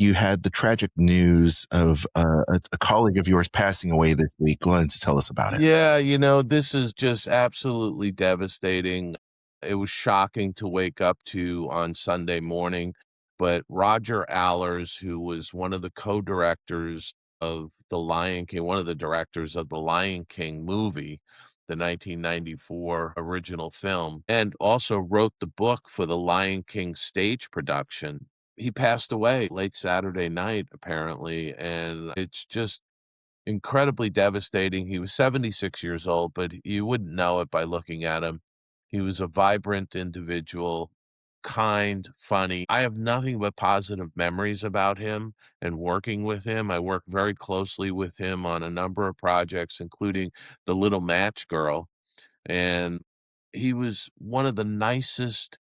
you had the tragic news of a colleague of yours passing away this week. Go ahead and tell us about it. Yeah, this is just absolutely devastating. It was shocking to wake up to on Sunday morning, but Roger Allers, who was one of the co-directors of The Lion King, one of the directors of the Lion King movie, the 1994 original film, and also wrote the book for the Lion King stage production. He passed away late Saturday night, apparently, and it's just incredibly devastating. He was 76 years old, but you wouldn't know it by looking at him. He was a vibrant individual, kind, funny. I have nothing but positive memories about him and working with him. I worked very closely with him on a number of projects, including The Little Match Girl. And he was one of the nicest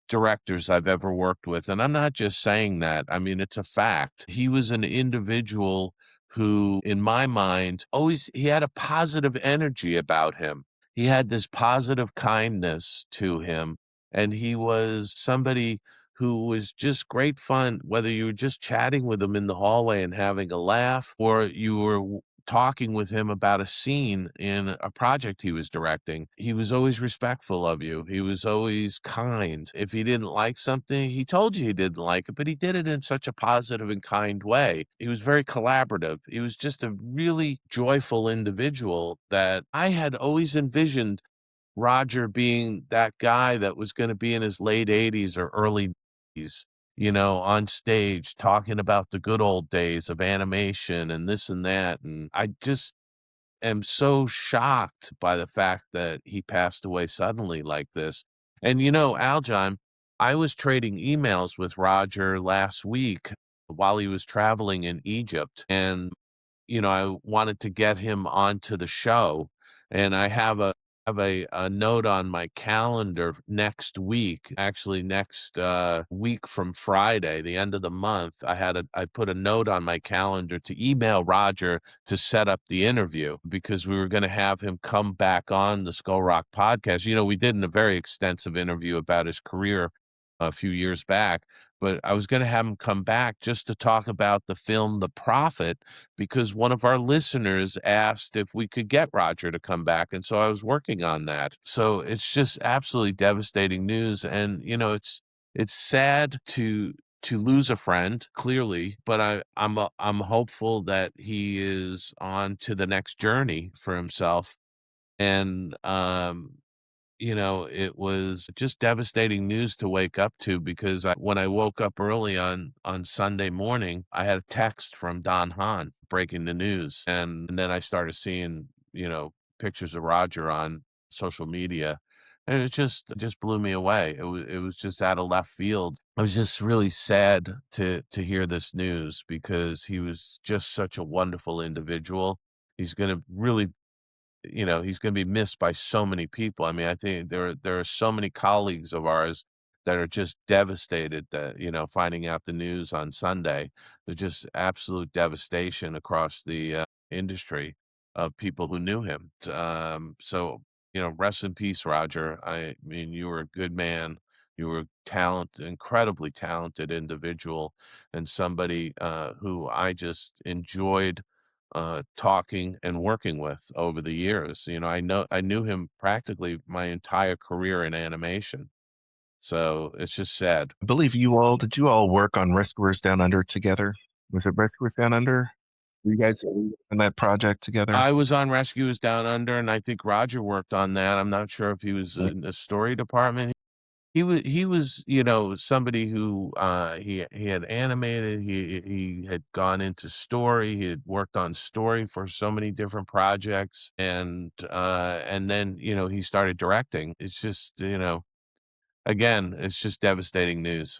directors I've ever worked with, and I'm not just saying that, I mean, it's a fact. He was an individual who, in my mind, always he had a positive energy about him. He had this positive kindness to him, and he was somebody who was just great fun, whether you were just chatting with him in the hallway and having a laugh, or you were talking with him about a scene in a project he was directing. He was always respectful of you. He was always kind. If he didn't like something, he told you he didn't like it, but he did it in such a positive and kind way. He was very collaborative. He was just a really joyful individual that I had always envisioned Roger being that guy that was gonna be in his late 80s or early 90s, on stage talking about the good old days of animation and this and that, and I just am so shocked by the fact that he passed away suddenly like this. And, Aljon, I was trading emails with Roger last week while he was traveling in Egypt, and I wanted to get him onto the show, and I have a note on my calendar next week, actually next week from Friday, the end of the month. I put a note on my calendar to email Roger to set up the interview because we were going to have him come back on the Skull Rock podcast. We did a very extensive interview about his career a few years back, but I was going to have him come back just to talk about the film The Prophet because one of our listeners asked if we could get Roger to come back, and so I was working on that. So it's just absolutely devastating news, and it's sad to lose a friend, clearly, but I'm hopeful that he is on to the next journey for himself. And it was just devastating news to wake up to because when I woke up early on Sunday morning, I had a text from Don Hahn breaking the news, and then I started seeing pictures of Roger on social media, and it just blew me away. It was just out of left field. I was just really sad to hear this news because he was just such a wonderful individual. He's going to really he's gonna be missed by so many people. I mean, I think there are so many colleagues of ours that are just devastated that, finding out the news on Sunday. There's just absolute devastation across the industry of people who knew him. So, rest in peace, Roger. I mean, you were a good man. You were incredibly talented individual, and somebody who I just enjoyed talking and working with over the years. I knew him practically my entire career in animation. So it's just sad. I believe did you all work on Rescuers Down Under together? Was it Rescuers Down Under? Were you guys in that project together? I was on Rescuers Down Under, and I think Roger worked on that. I'm not sure if he was Yeah. in the story department. He was, somebody who he had animated, he had gone into story, he had worked on story for so many different projects, and then, he started directing. It's just, again, it's just devastating news.